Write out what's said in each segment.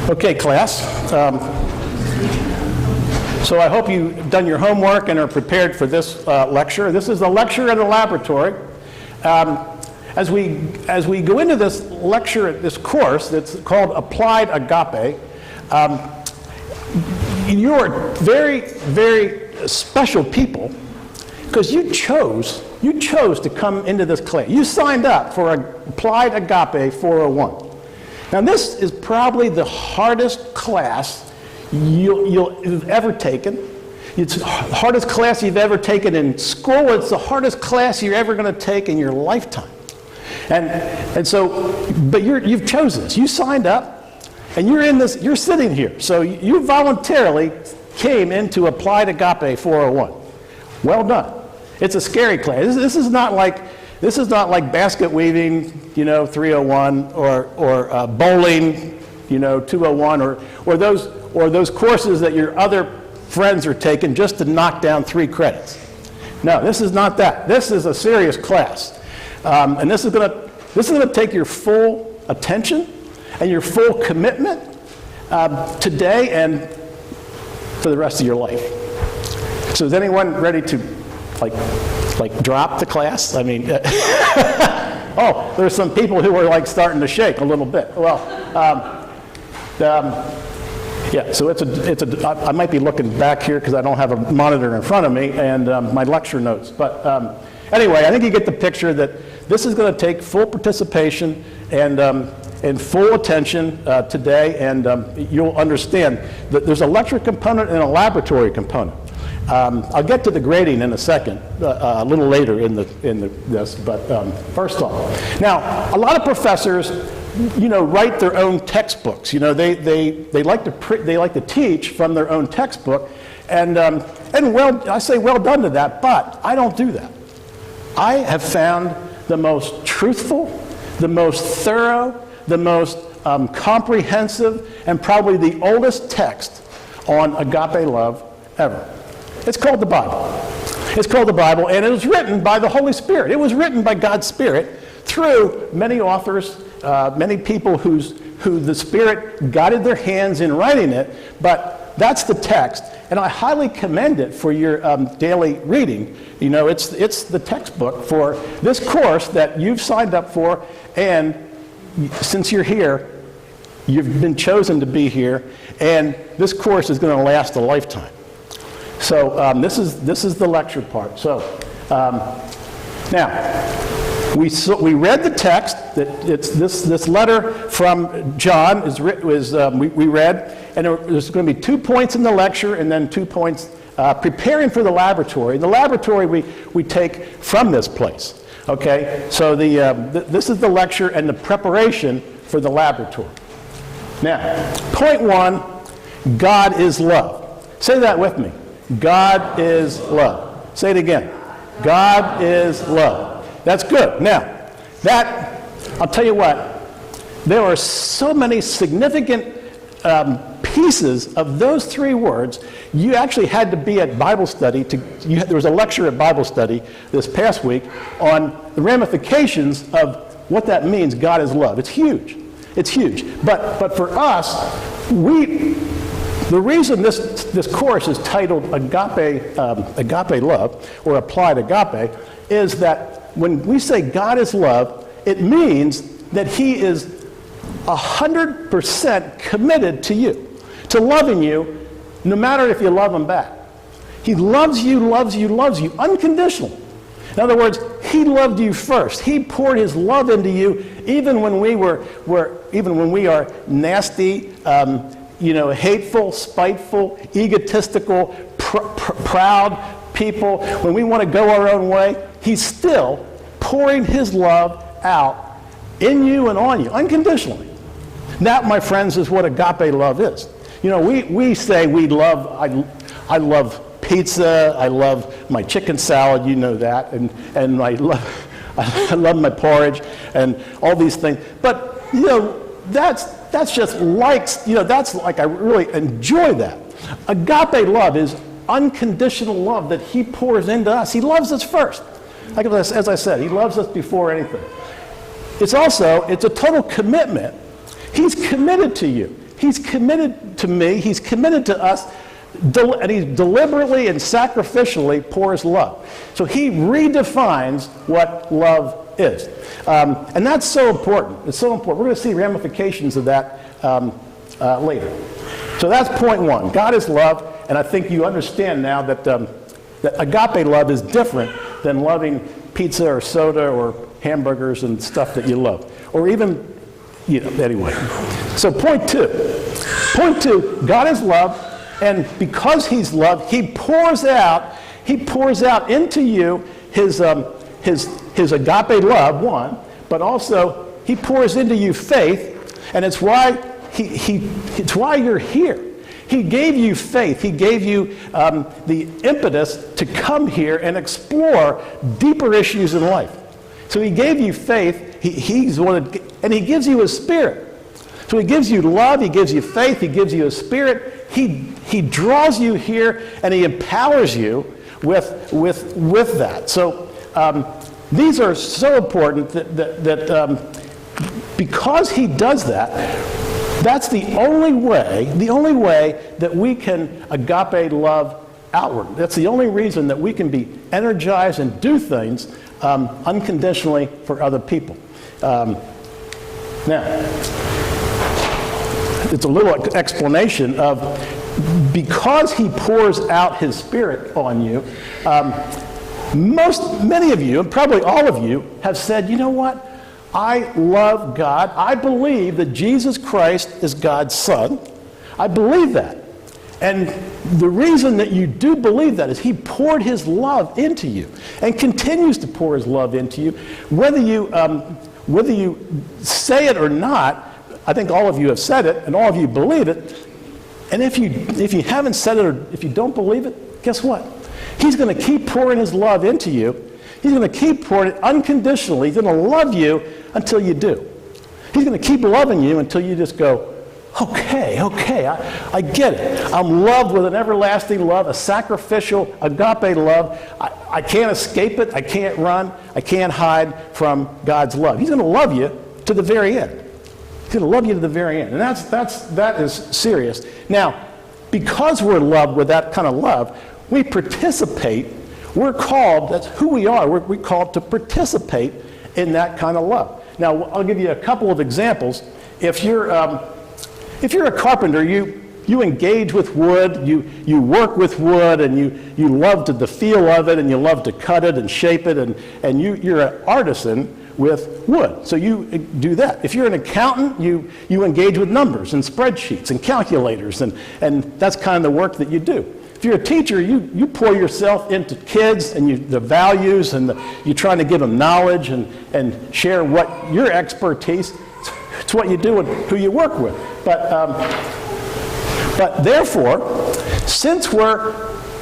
Okay, class. So I hope you've done your homework and are prepared for this lecture. This is a lecture in the laboratory. As we go into this lecture, this course that's called Applied Agape, you're very, very special people because you chose to come into this class. You signed up for Applied Agape 401. Now this is probably the hardest class you've ever taken. It's the hardest class you've ever taken in school. It's the hardest class you're ever going to take in your lifetime. And so, but you've chosen this. You signed up, and you're in this. You're sitting here. So you voluntarily came into Applied Agape 401. Well done. It's a scary class. This is not like basket weaving, 301, or bowling, 201, or those courses that your other friends are taking just to knock down 3 credits. No, this is not that. This is a serious class, and this is going to take your full attention and your full commitment today and for the rest of your life. So, is anyone ready to like drop the class? I mean, oh, there's some people who are starting to shake a little bit. Well, yeah. So I might be looking back here because I don't have a monitor in front of me and my lecture notes. But anyway, I think you get the picture that this is going to take full participation and full attention today, and you'll understand that there's a lecture component and a laboratory component. I'll get to the grading in a second, a little later in this. But first off, now a lot of professors, write their own textbooks. They like to teach from their own textbook, and I say well done to that. But I don't do that. I have found the most truthful, the most thorough, the most comprehensive, and probably the oldest text on agape love ever. It's called the Bible. It's called the Bible, and it was written by the Holy Spirit. It was written by God's Spirit through many authors, many people who the Spirit guided their hands in writing it, but that's the text, and I highly commend it for your daily reading. It's the textbook for this course that you've signed up for, and since you're here, you've been chosen to be here, and this course is going to last a lifetime. So this is the lecture part. So now we read the text. That it's this letter from John we read, and there's going to be 2 points in the lecture and then 2 points preparing for the laboratory. The laboratory we take from this place. Okay, so this is the lecture and the preparation for the laboratory. Now, point 1, God is love. Say that with me. God is love. Say it again. God is love. That's good. Now, I'll tell you what, there are so many significant pieces of those 3 words. You actually had to be at Bible study. There was a lecture at Bible study this past week on the ramifications of what that means, God is love. It's huge. It's huge. But for us, the reason this course is titled Agape Love, or Applied Agape, is that when we say God is love, it means that He is 100% committed to you, to loving you, no matter if you love Him back. He loves you unconditionally. In other words, He loved you first. He poured His love into you, even when we are nasty, hateful, spiteful, egotistical, proud people. When we want to go our own way, He's still pouring His love out in you and on you, unconditionally. That, my friends, is what agape love is. We say we love, I love pizza, I love my chicken salad, you know that, and I love my porridge and all these things. But, that's just that's like I really enjoy that. Agape love is unconditional love that He pours into us. He loves us first. Like as I said, He loves us before anything. It's a total commitment. He's committed to you. He's committed to me. He's committed to us. And he deliberately and sacrificially pours love. So he redefines what love is. And that's so important. It's so important. We're going to see ramifications of that later. So that's point one. God is love. And I think you understand now that, that agape love is different than loving pizza or soda or hamburgers and stuff that you love. Or even, anyway. So point two. Point two, God is love. And because he's love, he pours out into you his agape love, one, but also he pours into you faith, and it's why it's why you're here. He gave you faith. He gave you the impetus to come here and explore deeper issues in life. So he gave you faith. He's the one that, and he gives you his Spirit. So he gives you love. He gives you faith. He gives you his Spirit. He draws you here, and he empowers you with that. So these are so important that because he does that, that's the only way that we can agape love outward. That's the only reason that we can be energized and do things unconditionally for other people. Now, it's a little explanation of because he pours out his Spirit on you. Many of you, and probably all of you, have said, you know what? I love God. I believe that Jesus Christ is God's Son. I believe that. And the reason that you do believe that is he poured his love into you and continues to pour his love into you. Whether you say it or not, I think all of you have said it and all of you believe it. And if you haven't said it or if you don't believe it, guess what? He's going to keep pouring his love into you. He's going to keep pouring it unconditionally. He's going to love you until you do. He's going to keep loving you until you just go, okay, I get it. I'm loved with an everlasting love, a sacrificial agape love. I can't escape it. I can't run. I can't hide from God's love. He's going to love you to the very end. He's going to love you to the very end. And that is serious. Now, because we're loved with that kind of love, we participate. We're called, that's who we are. We're called to participate in that kind of love. Now, I'll give you a couple of examples. If you're a carpenter, you engage with wood, you work with wood, and you love the feel of it, and you love to cut it and shape it, and you're an artisan with wood. So you do that. If you're an accountant, you engage with numbers and spreadsheets and calculators, and that's kind of the work that you do. If you're a teacher, you pour yourself into kids and the values, and you're trying to give them knowledge and share what your expertise. It's what you do and who you work with. But therefore, since we're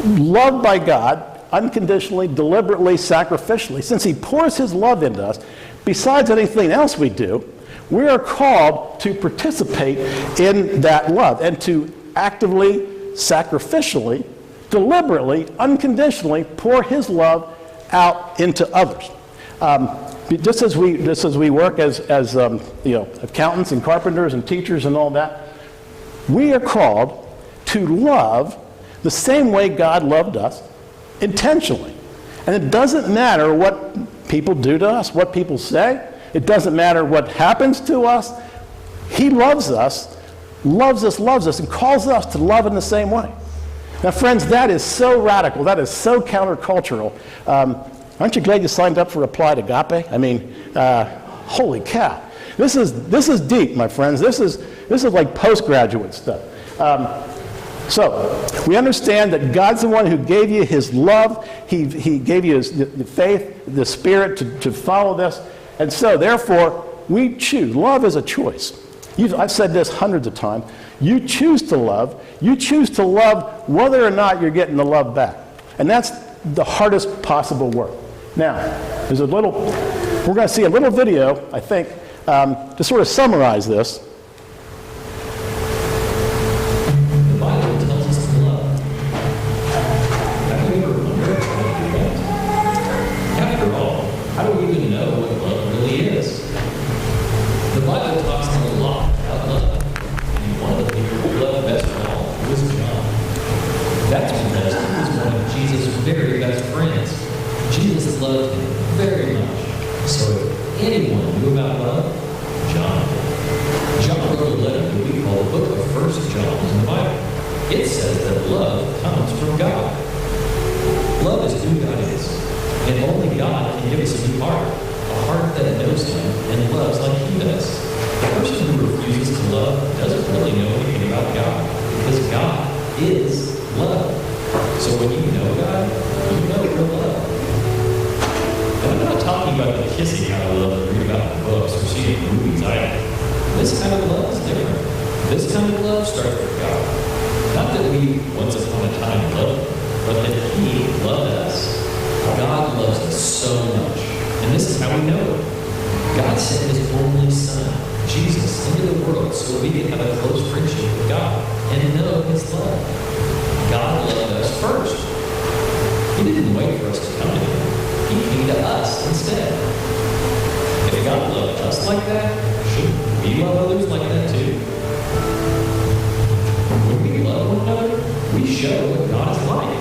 loved by God unconditionally, deliberately, sacrificially, since he pours his love into us, besides anything else we do, we are called to participate in that love and to actively, sacrificially, deliberately, unconditionally pour his love out into others. Just as we work as accountants and carpenters and teachers and all that, we are called to love the same way God loved us, intentionally. And it doesn't matter what people do to us, what people say. It doesn't matter what happens to us. He loves us, and calls us to love in the same way. Now, friends, that is so radical. That is so countercultural. Aren't you glad you signed up for Applied Agape? I mean, holy cow. This is deep, my friends. This is like postgraduate stuff. So we understand that God's the one who gave you his love. He gave you the faith, the Spirit to follow this. And so, therefore, we choose. Love is a choice. I've said this hundreds of times. You choose to love. You choose to love whether or not you're getting the love back. And that's the hardest possible work. Now, we're going to see a little video, I think, to sort of summarize this. The Bible tells us to love. Have you ever wondered why we don't? After all, how do we even know what love really is? The Bible talks a lot about love, and one of the anyone knew about love? John did. John wrote a letter that we call the book of 1 John in the Bible. It says that love comes from God. Love is who God is, and only God can give us a new heart, a heart that knows Him and loves like He does. The person who refuses to love doesn't really know anything about God, because God is love. So when you know God, you know real love. And I'm not talking about the kissing kind of love that we read about in books or see in movies either. This kind of love is different. This kind of love starts with God. Not that we once upon a time loved Him, but that He loved us. God loves us so much. And this is how we know it. God sent His only Son, Jesus, into the world so we could have a close friendship with God and know His love. God loved us first. He didn't wait for us to come to Him. He came to us instead. If God loved us like that, should we love others like that too? When we love one another, we show what God is like.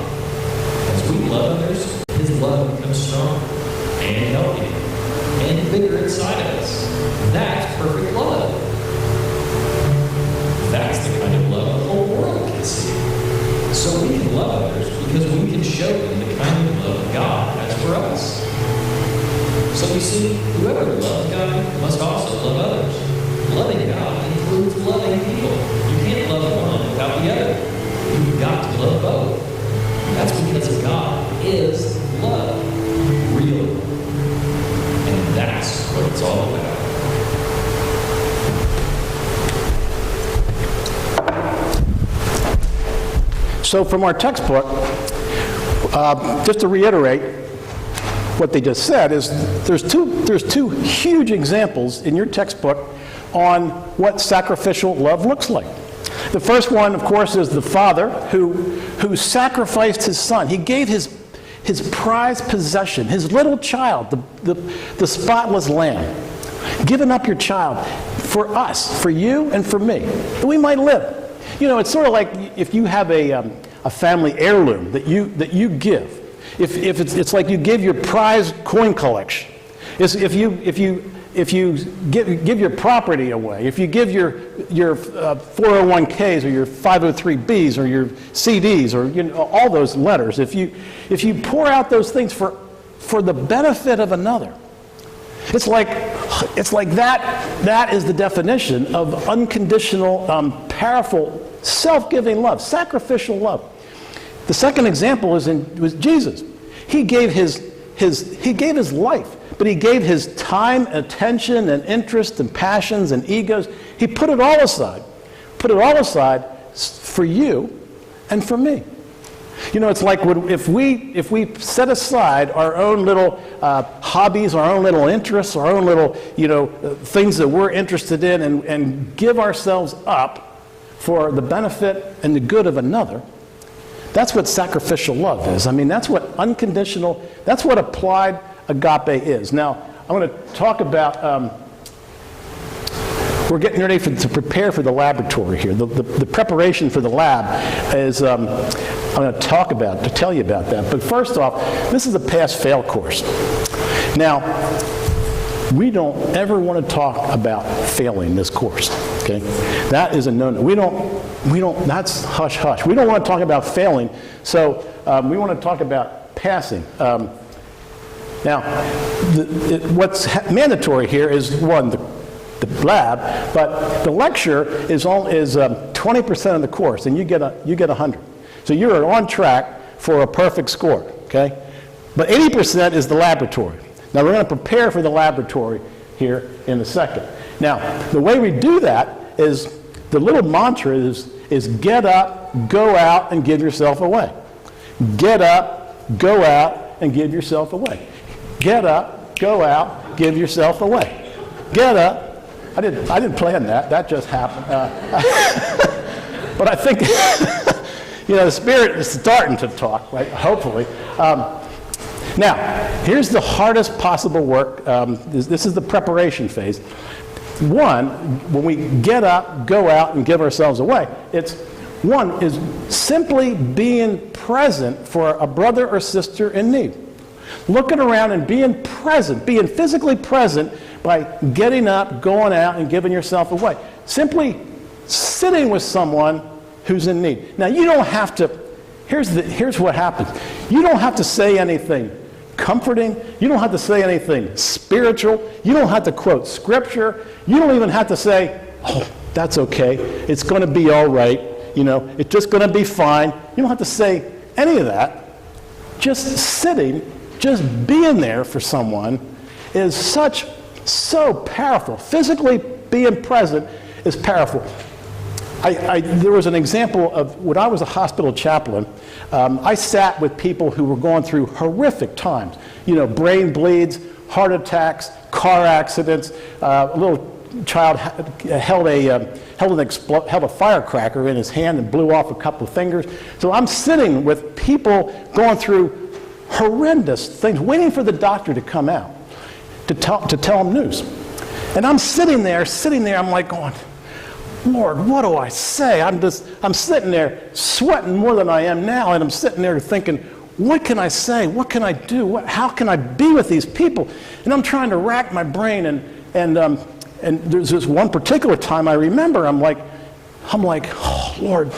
As we love others, His love becomes stronger and healthier and bigger inside of us. That's perfect love. That's the kind of love the whole world can see. So we can love others because we can show them the kind of love God has for us. So you see, whoever loves God must also love others. Loving God includes loving people. You can't love one without the other. You've got to love both. That's because God is love. Real love. And that's what it's all about. So from our textbook, just to reiterate what they just said, is there's two huge examples in your textbook on what sacrificial love looks like. The first one, of course, is the father who sacrificed his son. He gave his prized possession, his little child, the spotless lamb. Giving up your child for us, for you and for me, that we might live. You know, it's sort of like if you have a family heirloom that you give. If it's like you give your prized coin collection. If you give your property away, if you give your 401ks or your 503bs or your CDs or all those letters, if you pour out those things for the benefit of another, it's like that is the definition of unconditional, powerful, self-giving love, sacrificial love. The second example was Jesus. He gave his life, but he gave his time, attention, and interest, and passions, and egos. He put it all aside for you and for me. You know, it's like if we set aside our own little hobbies, our own little interests, our own little things that we're interested in, and give ourselves up for the benefit and the good of another. That's what sacrificial love is. I mean, that's what unconditional, that's what applied agape is. Now, I'm going to talk about, we're getting ready to prepare for the laboratory here. The preparation for the lab is, I'm going to tell you about that. But first off, this is a pass-fail course. Now, we don't ever want to talk about failing this course, okay? That is a no-no. We don't, that's hush-hush. We don't want to talk about failing, so we want to talk about passing. Now, what's mandatory here is, one, the lab, but the lecture is 20% of the course, and you get 100. So you're on track for a perfect score, okay? But 80% is the laboratory. Now, we're going to prepare for the laboratory here in a second. Now, the way we do that is, the little mantra is get up, go out, and give yourself away. Get up, go out, and give yourself away. Get up, go out, give yourself away. Get up. I didn't plan that. That just happened. But I think, the Spirit is starting to talk, right? Hopefully. Now, here's the hardest possible work. This is the preparation phase. One, when we get up, go out, and give ourselves away, one is simply being present for a brother or sister in need. Looking around and being present, being physically present by getting up, going out, and giving yourself away. Simply sitting with someone who's in need. Now, you don't have to, here's what happens. You don't have to say anything comforting. You don't have to say anything spiritual. You don't have to quote scripture. You don't even have to say, oh, that's okay. It's going to be all right. You know, it's just going to be fine. You don't have to say any of that. Just sitting, just being there for someone is so powerful. Physically being present is powerful. There was an example of when I was a hospital chaplain. I sat with people who were going through horrific times. You know, brain bleeds, heart attacks, car accidents. A little child held a firecracker in his hand and blew off a couple of fingers. So I'm sitting with people going through horrendous things, waiting for the doctor to come out to tell them news. And I'm sitting there, I'm like going, Lord, what do I say? I'm sitting there sweating more than I am now, and I'm sitting there thinking, what can I say? What can I do? How can I be with these people? And I'm trying to rack my brain, and there's this one particular time I remember, I'm like, oh, Lord,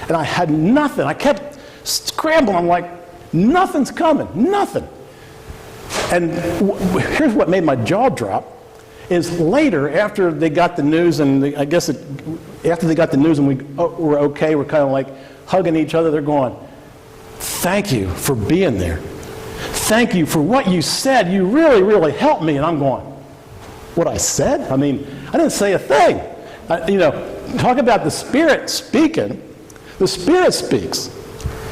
and I had nothing. I kept scrambling. I'm like, nothing's coming, nothing. And here's what made my jaw drop. Is later, after they got the news, and after they got the news and we were okay, we're kind of like hugging each other, they're going, thank you for being there. Thank you for what you said. You really, really helped me. And I'm going, what I said? I mean, I didn't say a thing. Talk about the Spirit speaking. The Spirit speaks.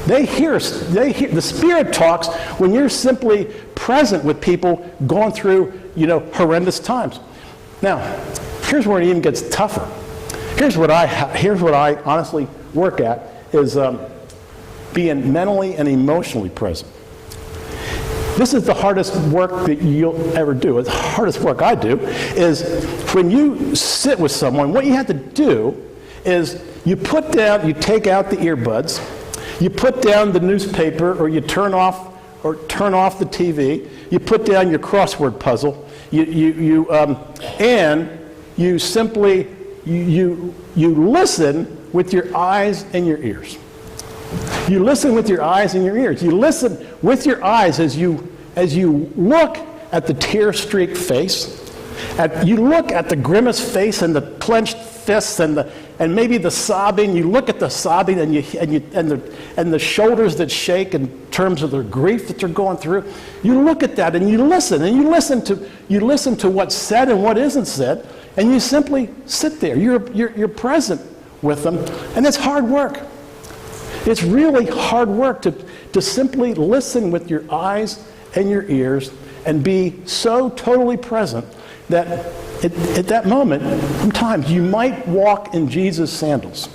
They hear, the Spirit talks when you're simply present with people going through, horrendous times. Now, here's where it even gets tougher. Here's what I honestly work at is being mentally and emotionally present. This is the hardest work that you'll ever do. The hardest work I do is when you sit with someone, what you have to do is you take out the earbuds, you put down the newspaper, or you turn off the TV, you put down your crossword puzzle, and you simply listen with your eyes and your ears. You listen with your eyes and your ears. You listen with your eyes as you look at the tear-streaked face. You look at the grimaced face and the clenched fists and maybe the sobbing. You look at the sobbing and the shoulders that shake in terms of the grief that they're going through. You look at that and you listen to what's said and what isn't said, and you simply sit there. You're present with them, and it's hard work. It's really hard work to simply listen with your eyes and your ears and be so totally present that at that moment, sometimes you might walk in Jesus' sandals.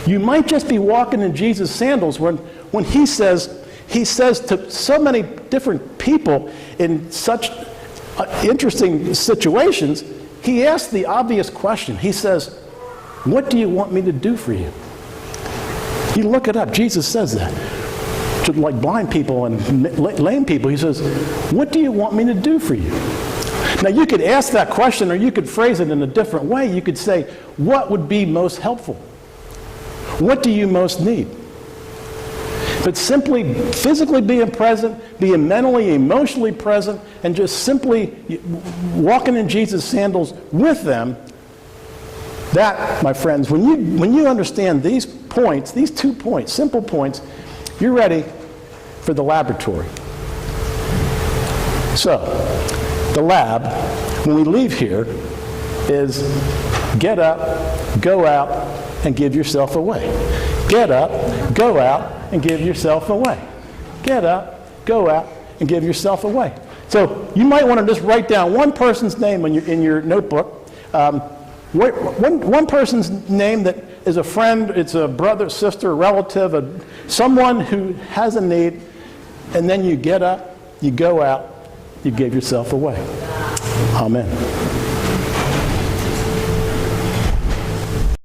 You might just be walking in Jesus' sandals when he says to so many different people in such interesting situations, he asks the obvious question. He says, what do you want me to do for you? You look it up. Jesus says that to like blind people and lame people. He says, what do you want me to do for you? Now, you could ask that question, or you could phrase it in a different way. You could say, what would be most helpful? What do you most need? But simply physically being present, being mentally, emotionally present, and just simply walking in Jesus' sandals with them, that, my friends, when you understand these points, these 2 points, simple points, you're ready for the laboratory. So, the lab, when we leave here, is get up, go out, and give yourself away. Get up, go out, and give yourself away. Get up, go out, and give yourself away. So you might want to just write down one person's name in your notebook. One person's name that is a friend, it's a brother, sister, relative, someone who has a need, and then you get up, you go out, you give yourself away. Amen.